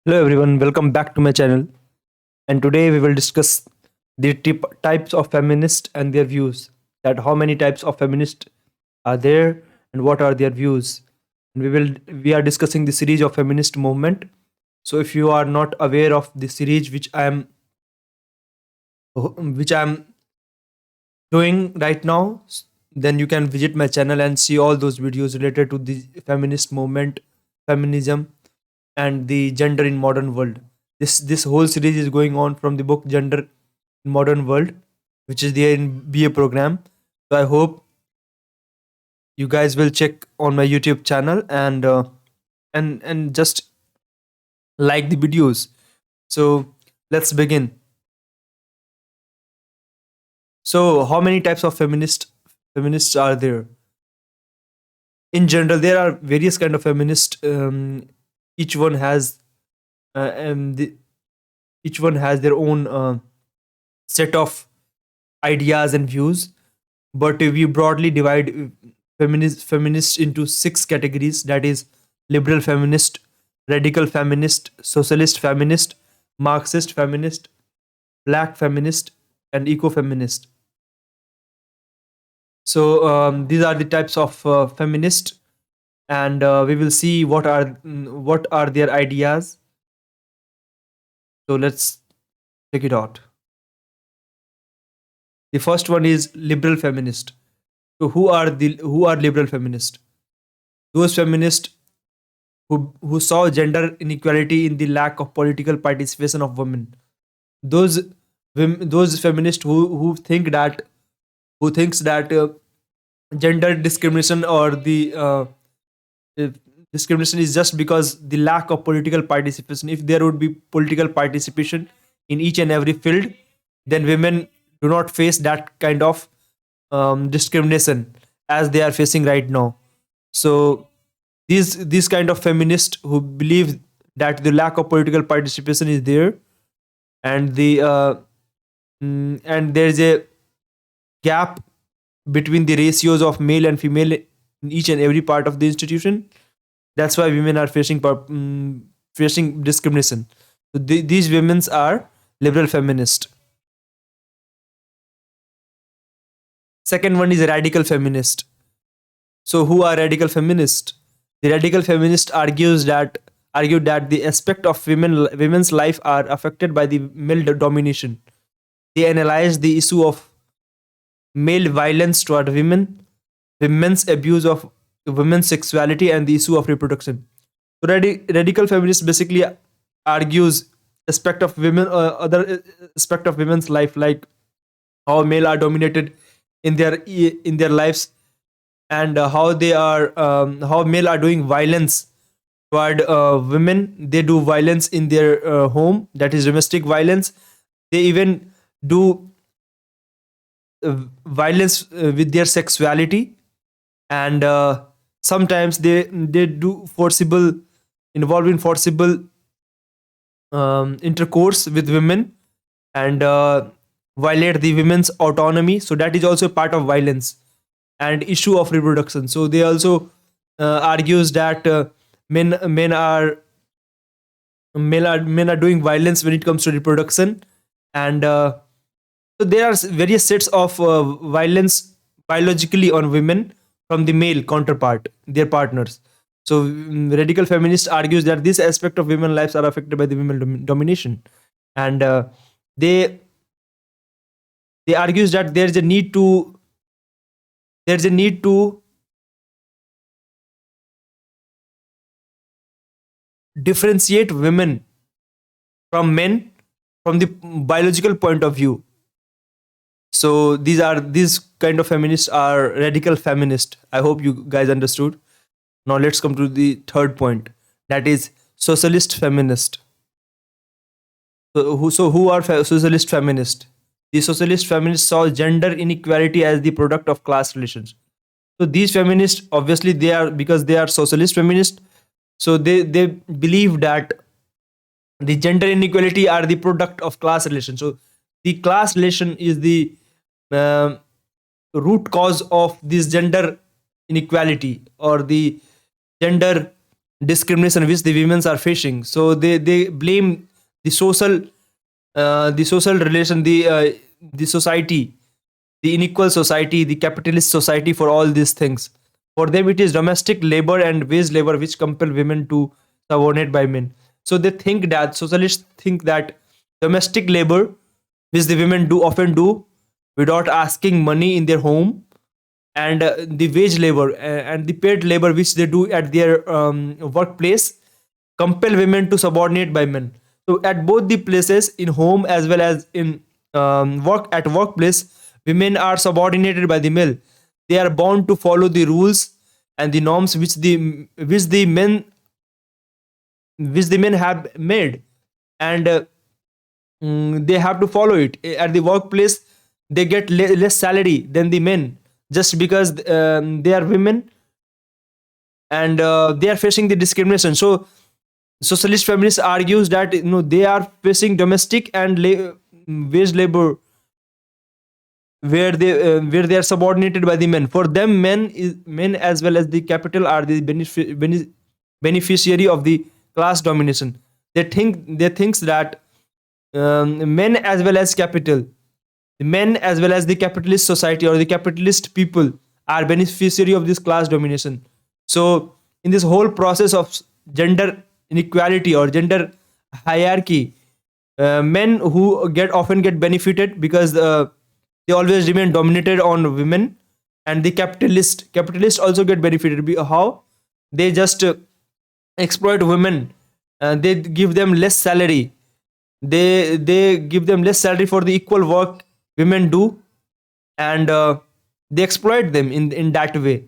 Hello everyone, welcome back to my channel. And today we will discuss the types of feminists and their views. That how many types of feminists are there and what are their views. And we are discussing the series of feminist movement. So if you are not aware of the series which I am doing right now, then you can visit my channel and see all those videos related to the feminist movement, feminism, and the gender in modern world. This whole series is going on from the book Gender in Modern World, which is there in BA program. So I hope you guys will check on my YouTube channel and just like the videos. So let's begin. So how many types of feminists are there? In general, there are various kind of feminists. Each one has the each one has their own set of ideas and views, but we broadly divide feminists into six categories, that is liberal feminist, radical feminist, socialist feminist, Marxist feminist, black feminist, and eco-feminist. So these are the types of feminist, and we will see what are their ideas. So let's check it out. The first one is liberal feminist. So who are liberal feminists? Those feminists who saw gender inequality in the lack of political participation of women. Those those feminists who thinks that gender discrimination or the uh, discrimination is just because the lack of political participation. If there would be political participation in each and every field, then women do not face that kind of discrimination as they are facing right now. So these kind of feminists who believe that the lack of political participation is there, and and there is a gap between the ratios of male and female in each and every part of the institution. That's why women are facing discrimination. So these women are liberal feminist. Second one is radical feminist. So who are radical feminists? The radical feminist argued that the aspect of women's life are affected by the male domination. They analyzed the issue of male violence toward women, women's abuse of women's sexuality, and the issue of reproduction. So radical feminist basically argues aspect of women, other aspect of women's life, like how male are dominated in their lives, and how male are doing violence toward women. They do violence in their home, that is domestic violence. They even do violence with their sexuality, and sometimes they do forcible involved in forcible intercourse with women, and violate the women's autonomy. So that is also part of violence and issue of reproduction. So they also argues that men are doing violence when it comes to reproduction, and so there are various sets of violence biologically on women from the male counterpart, their partners. So radical feminist argues that this aspect of women lives are affected by the women domination, and they they argues that there is a need to differentiate women from men from the biological point of view. So these kind of feminists are radical feminist. I hope you guys understood. Now let's come to the third point, that is socialist feminist. So who are socialist feminist? The socialist feminists saw gender inequality as the product of class relations. So these feminists, obviously, they are, because they are socialist feminists, so they believe that the gender inequality are the product of class relation. So the class relation is the uh, root cause of this gender inequality, or the gender discrimination which the women are facing. So they blame the social relation, the society, the unequal society, the capitalist society for all these things. For them, it is domestic labor and wage labor which compel women to subordinate by men. So they think that socialists think that domestic labor, which the women do often do without asking money in their home, and the wage labor and the paid labor which they do at their workplace, compel women to subordinate by men. So at both the places, in home as well as in workplace, women are subordinated by the male. They are bound to follow the rules and the norms which the men have made, and they have to follow it. At the workplace, they get less salary than the men, just because they are women, and they are facing the discrimination. So socialist feminists argues that they are facing domestic and wage labor where they are subordinated by the men. For them, men as well as the capital are the beneficiary of the class domination. They thinks that men as well as capital, the men as well as the capitalist society or the capitalist people are beneficiary of this class domination. So in this whole process of gender inequality or gender hierarchy, men who get often get benefited because they always remain dominated on women, and the capitalist also get benefited. How? They just exploit women. They give them less salary. They give them less salary for the equal work women do, and they exploit them in that way.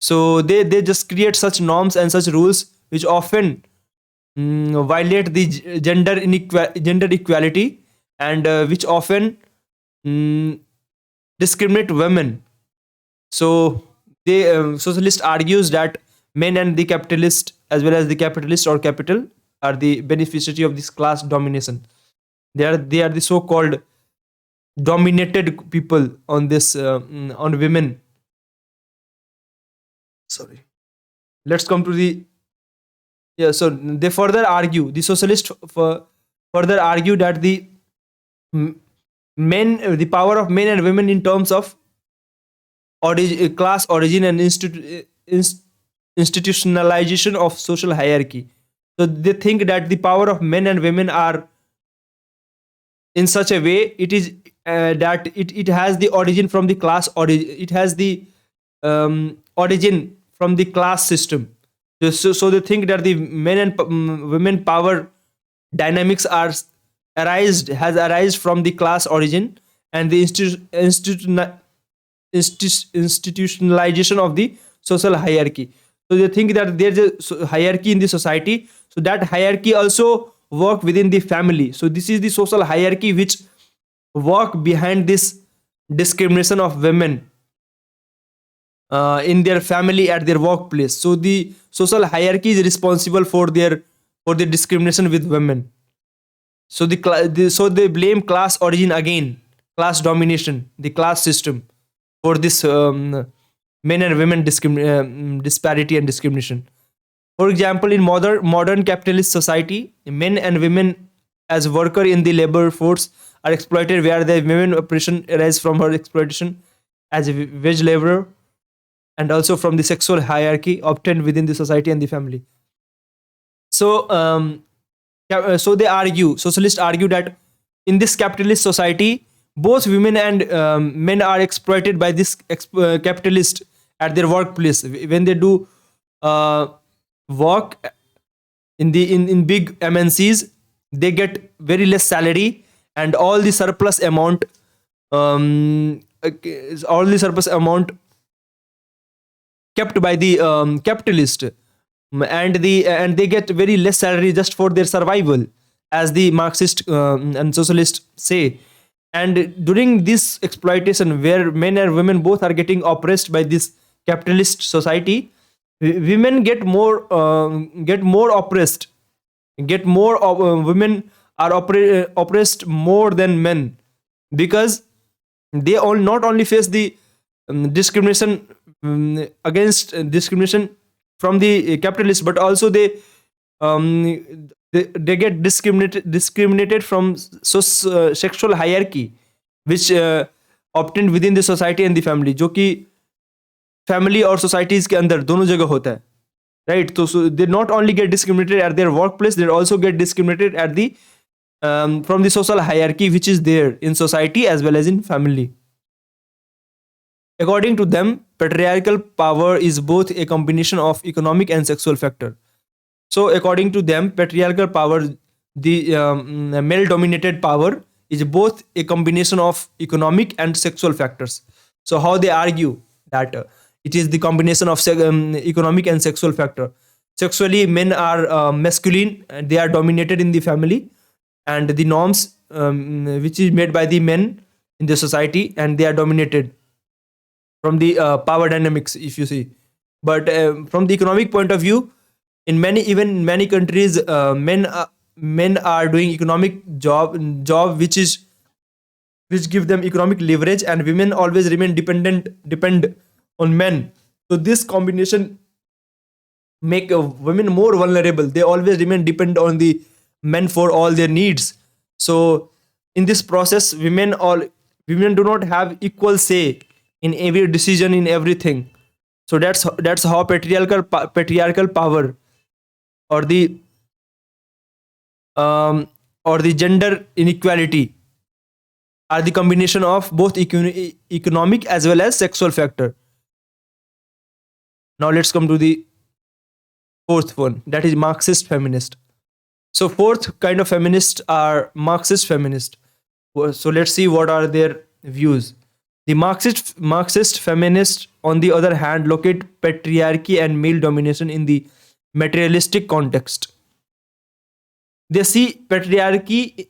So they just create such norms and such rules which often violate the gender equality, and which often mm, discriminate women. So they socialist argues that men and the capitalist as well as the capitalist or capital are the beneficiary of this class domination. They are the so-called dominated people on this on women. Sorry. Let's come to the yeah. So they further argue, the socialists further argue that mm, the power of men and women in terms of class origin and institutionalization of social hierarchy. So they think that the power of men and women are in such a way, it is that it has the origin from the class origin. It has the origin from the class system. So they think that the men and women power dynamics has arised from the class origin, and the institutionalization of the social hierarchy. So they think that there's a hierarchy in the society, so that hierarchy also work within the family. So this is the social hierarchy which work behind this discrimination of women in their family, at their workplace. So the social hierarchy is responsible for the discrimination with women. So so they blame class origin again, class domination, the class system, for this men and women disparity and discrimination. For example, in modern capitalist society, men and women as worker in the labor force are exploited, where the women oppression arises from her exploitation as a wage laborer, and also from the sexual hierarchy obtained within the society and the family. So so socialists argue that in this capitalist society, both women and men are exploited by this capitalist at their workplace. When they do work in big MNCs, they get very less salary, and all the surplus amount kept by the capitalist, and they get very less salary just for their survival, as the Marxist and socialists say. And during this exploitation, where men and women both are getting oppressed by this capitalist society, women get more oppressed, women are oppressed more than men, because they not only face the discrimination against discrimination from the capitalist, but also they get discriminated from sexual hierarchy which obtained within the society and the family, जो कि family और societies के अंदर दोनों जगह होता है, right? तो they not only get discriminated eight their work place, they also get discriminated at the from the social hierarchy which is there in society as well as in family. According to them, patriarchal power is both a combination of economic and sexual factor. So according to them, patriarchal power, the male dominated power, is both a combination of economic and sexual factors. So how they argue that it is the combination of economic and sexual factor. Sexually, men are masculine and they are dominated in the family, and the norms which is made by the men in the society, and they are dominated from the power dynamics, if you see. But from the economic point of view, in many countries, men are doing economic job which give them economic leverage, and women always depend on men. So this combination make women more vulnerable. They always remain dependent on the men for all their needs. So in this process, women do not have equal say in every decision, in everything. So that's how patriarchal power or the gender inequality are the combination of both economic as well as sexual factor. Now let's come to the fourth one, that is Marxist feminist. So fourth kind of feminists are Marxist feminist. So let's see what are their views. The Marxist feminists, on the other hand, locate patriarchy and male domination in the materialistic context. They see patriarchy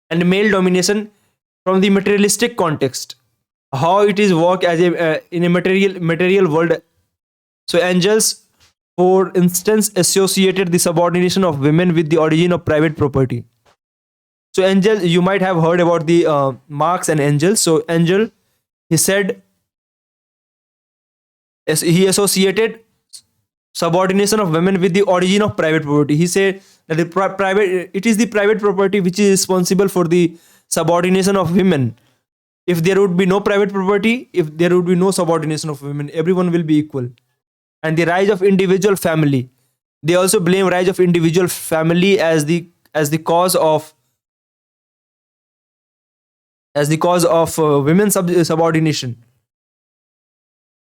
and male domination from the materialistic context, how it is work as in a material world. So angels, for instance, associated the subordination of women with the origin of private property. So Engel, you might have heard about the Marx and Engels. So Engel, he said, he associated subordination of women with the origin of private property. He said that it is the private property which is responsible for the subordination of women. If there would be no private property, if there would be no subordination of women, everyone will be equal. And the rise of individual family, they also blame rise of individual family as the cause of women's subordination,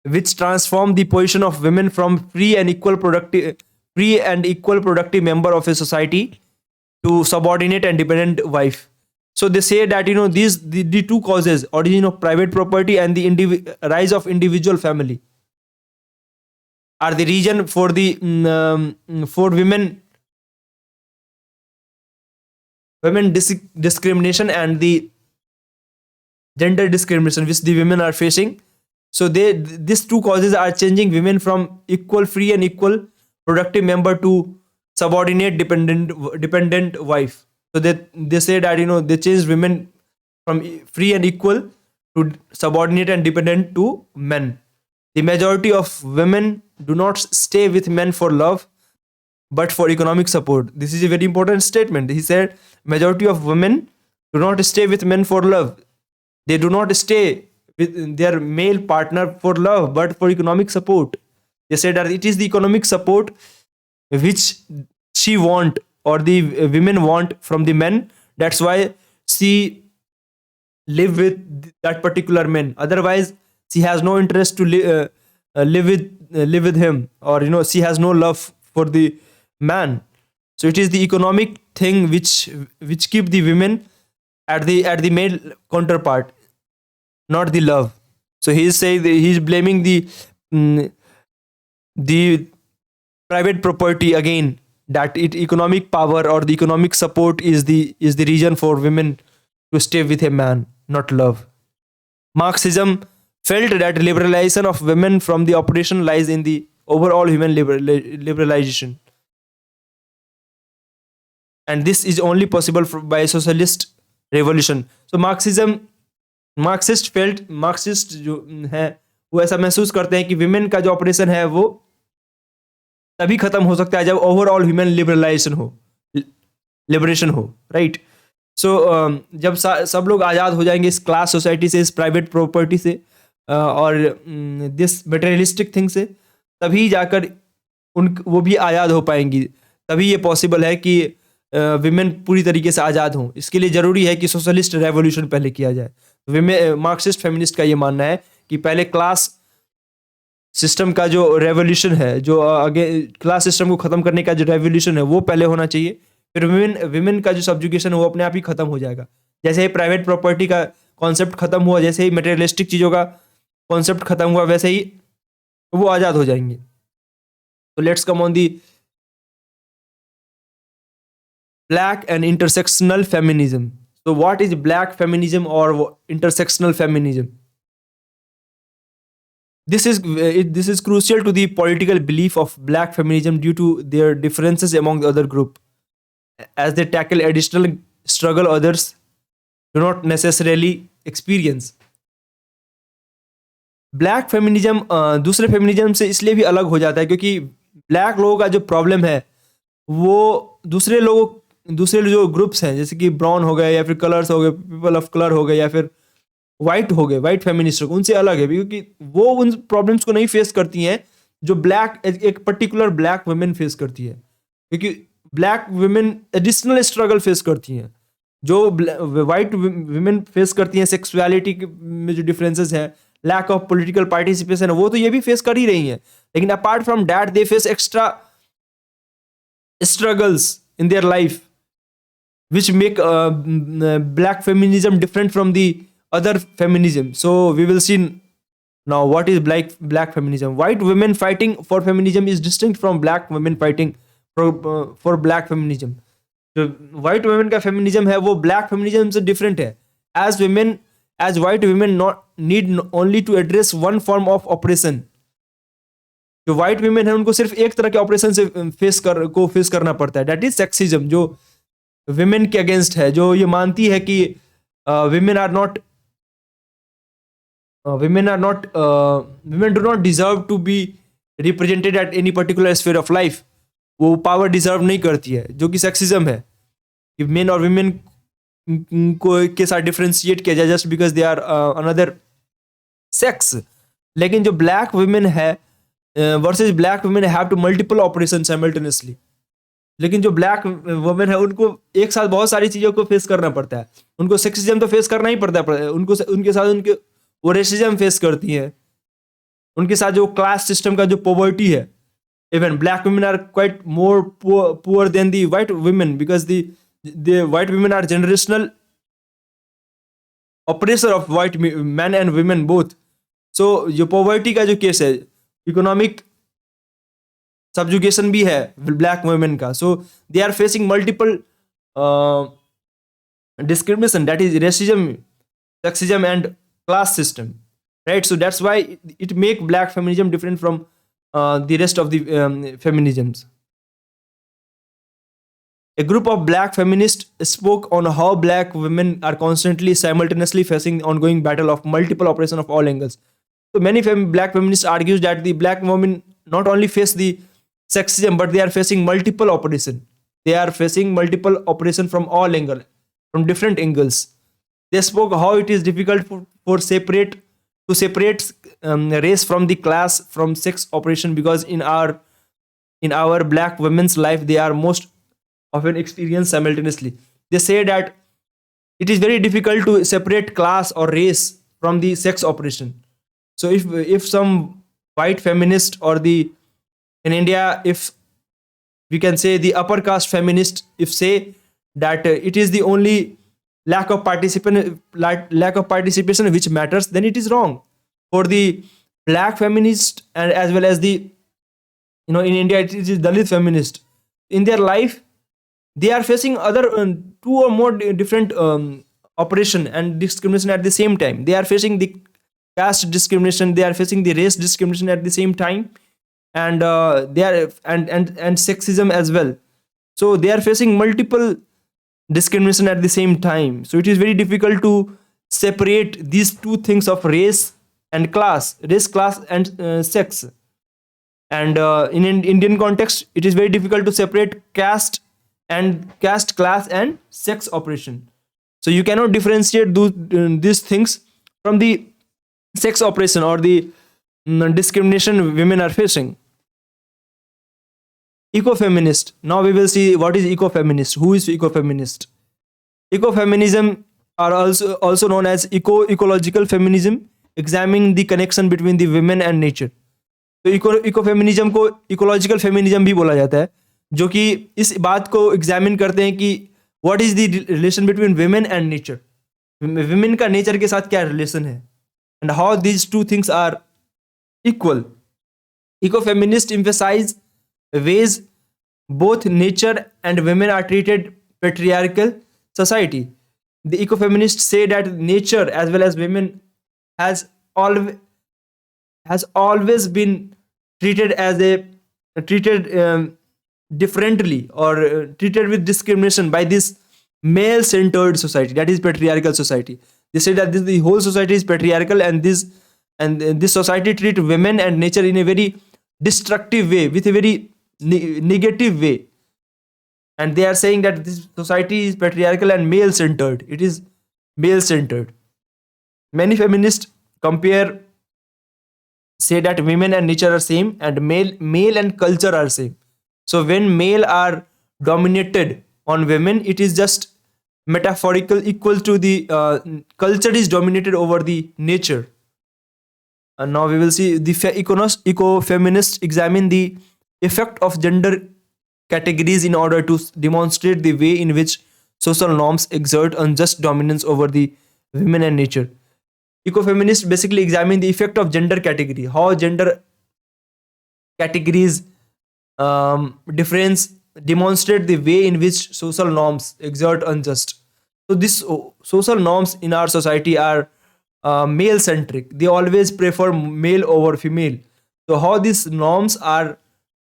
which transform the position of women from free and equal productive member of a society to subordinate and dependent wife. So they say that the two causes, origin of private property and the rise of individual family, are the reason for the for women discrimination and the gender discrimination which the women are facing. So these two causes are changing women from equal free and equal productive member to subordinate dependent wife. So they say that they changed women from free and equal to subordinate and dependent to men. The majority of women do not stay with men for love but for economic support. This is a very important statement. He said majority of women do not stay with men for love. They do not stay with their male partner for love but for economic support. They said that it is the economic support which she want or the women want from the men. That's why she live with that particular man. Otherwise she has no interest to live with him, or she has no love for the man. So it is the economic thing which keep the women at the male counterpart, not the love. So he is saying he is blaming the private property again, that economic power or the economic support is the reason for women to stay with a man, not love. Marxism felt that liberalization of women from the operation lies in the overall human liberalization, and this is only possible by socialist revolution. So Marxist जो है वो ऐसा महसूस करते हैं कि women का जो ऑपरेशन है वो तभी खत्म हो सकता है जब ओवरऑल ह्यूमन लिबरेशन हो, राइट। सो जब सब लोग आज़ाद हो जाएंगे इस क्लास सोसाइटी से, इस प्राइवेट प्रॉपर्टी से, और दिस मटेरियलिस्टिक थिंग से, तभी जाकर वो भी आज़ाद हो पाएंगी। तभी ये पॉसिबल है कि विमेन पूरी तरीके से आज़ाद हों। इसके लिए ज़रूरी है कि सोशलिस्ट रेवोल्यूशन पहले किया जाए। विमेन मार्क्सिस्ट फेमिनिस्ट का ये मानना है कि पहले क्लास सिस्टम का जो रेवोल्यूशन है, जो आगे क्लास सिस्टम को ख़त्म करने का जो रेवोल्यूशन है, वो पहले होना चाहिए। फिर विमेन का जो सब्जुकेशन है वो अपने आप ही ख़त्म हो जाएगा। जैसे ही प्राइवेट प्रॉपर्टी का कॉन्सेप्ट ख़त्म हुआ, जैसे ही मटेरियलिस्टिक चीज़ों का कॉन्सेप्ट ख़त्म हुआ, वैसे ही वो आज़ाद हो जाएंगे। तो let's come on the black and intersectional feminism. So what is black feminism or intersectional feminism? This is crucial to the political belief of black feminism due to their differences among the other group, as they tackle additional struggle others do not necessarily experience. Black feminism दूसरे feminism से इसलिए भी अलग हो जाता है क्योंकि black लोगों का जो प्रॉब्लम है वो दूसरे जो ग्रुप्स हैं, जैसे कि ब्राउन हो गए या फिर कलर्स हो गए, पीपल ऑफ कलर हो गए, या फिर वाइट हो गए, वाइट फेमिनिस्ट हो गए, उनसे अलग है क्योंकि वो उन प्रॉब्लम्स को नहीं फेस करती हैं जो ब्लैक एक पर्टिकुलर ब्लैक वुमेन फेस करती है। क्योंकि black women additional struggle face करती हैं जो वाइट वुमेन फेस करती हैं। सेक्सुअलिटी में जो डिफरेंसेस हैं, लैक ऑफ पॉलिटिकल पार्टिसिपेशन, वो तो ये भी फेस कर ही रही हैं, लेकिन apart from that they face extra struggles in their life which make black feminism different from the other feminism. So we will see now what is black feminism. White women fighting for feminism is distinct from black women fighting for black feminism. जो white women का feminism है वो black feminism से different है. As white women not need only to address one form of oppression. जो white women है उनको सिर्फ एक तरह के ऑपरेशन से फेस करना पड़ता है, दैट इज सेक्सिज्म, जो विमेन के अगेंस्ट है, जो ये मानती है कि women do not deserve to be represented at any particular sphere of life. वो पावर डिजर्व नहीं करती है, जो कि सेक्सिज्म है कि मेन और विमेन को के साथ डिफरेंशिएट किया जाए just because they are another sex. लेकिन जो ब्लैक वुमेन है versus black women have to multiple operation simultaneously. लेकिन जो ब्लैक वुमेन है उनको एक साथ बहुत सारी चीज़ों को फेस करना पड़ता है। उनको सेक्सिज्म तो फेस करना ही पड़ता है, उनके साथ वो रेसिज्म फेस करती हैं। उनके साथ जो क्लास सिस्टम का जो पॉवर्टी है, even black women are quite more poor than the white women because the white women are generational oppressor of white man and women both. So जो पॉवर्टी का जो केस है, इकोनॉमिक सब्जुगेशन भी है black women का, so they are facing multiple discrimination, that is racism, sexism and class system, right? So that's why it make black feminism different from the rest of the feminisms. A group of black feminists spoke on how black women are constantly simultaneously facing the ongoing battle of multiple oppression of all angles. So many black feminists argues that the black women not only face the sexism but they are facing multiple oppression. They are facing multiple oppression from all angles, from different angles. They spoke how it is difficult to separate race from the class, from sex oppression, because in our black women's life they are most often experienced simultaneously. They say that it is very difficult to separate class or race from the sex oppression. So if some white feminist or in India, if we can say the upper caste feminist, if say that it is the only lack of participation which matters, then it is wrong. For the black feminist and as well as the in India it is Dalit feminist, in their life they are facing other two or more different oppression and discrimination at the same time. They are facing the caste discrimination, they are facing the race discrimination at the same time, and they are and sexism as well. So they are facing multiple discrimination at the same time. So it is very difficult to separate these two things of race, class and sex. And in an Indian context, it is very difficult to separate caste, class, and sex operation. So you cannot differentiate these things from the sex operation or the discrimination women are facing. Ecofeminist. Now we will see what is ecofeminist. Who is ecofeminist? Ecofeminism are also known as ecological feminism, examining the connection between the women and nature. तो ecofeminism को ecological feminism भी बोला जाता है, जो कि इस बात को एग्जामिन करते हैं कि what is the relation between women and nature. Women का नेचर के साथ क्या रिलेशन है, and how these two things are equal. Ecofeminists emphasize ways both nature and women are treated patriarchal society. The ecofeminists say that nature as well as women has always been treated as a treated differently, or treated with discrimination by this male centered society, that is patriarchal society. They say that the whole society is patriarchal, and this society treat women and nature in a very destructive way, with a very negative way. And they are saying that this society is patriarchal and male centered. It is male centered. Many feminists say that women and nature are same, and male and culture are same. So when male are dominated on women, it is just metaphorical, equal to the culture is dominated over the nature. And now we will see the ecofeminists examine the effect of gender categories in order to demonstrate the way in which social norms exert unjust dominance over the women and nature. Ecofeminists basically examine the effect of gender category, how gender categories difference demonstrate the way in which social norms exert unjust. So these social norms in our society are male centric. They always prefer male over female. So how these norms are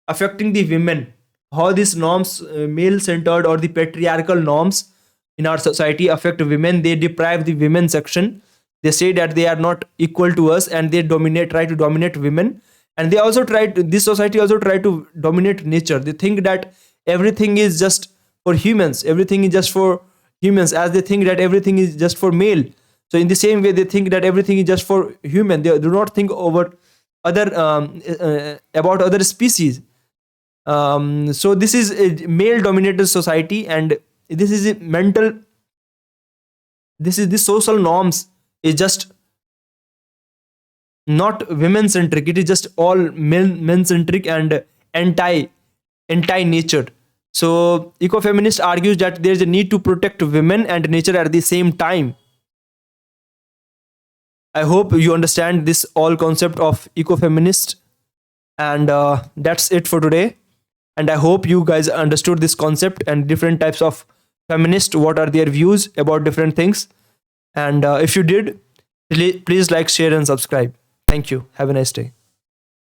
affecting the women, how these norms, male centered or the patriarchal norms in our society affect women. They deprive the women section. They say that they are not equal to us, and they try to dominate women. And they also this society also try to dominate nature. They think that everything is just for humans, everything is just for humans, as they think that everything is just for male. So in the same way, they think that everything is just for human. They do not think over other about other species. So this is a male dominated society, and this is a mental, this social norms is just not women centric. It is just all men centric and anti nature. So ecofeminist argues that there is a need to protect women and nature at the same time. I hope you understand this all concept of ecofeminist, and that's it for today. And I hope you guys understood this concept and different types of feminist, what are their views about different things. And if you did, please like, share, and subscribe. Thank you. Have a nice day.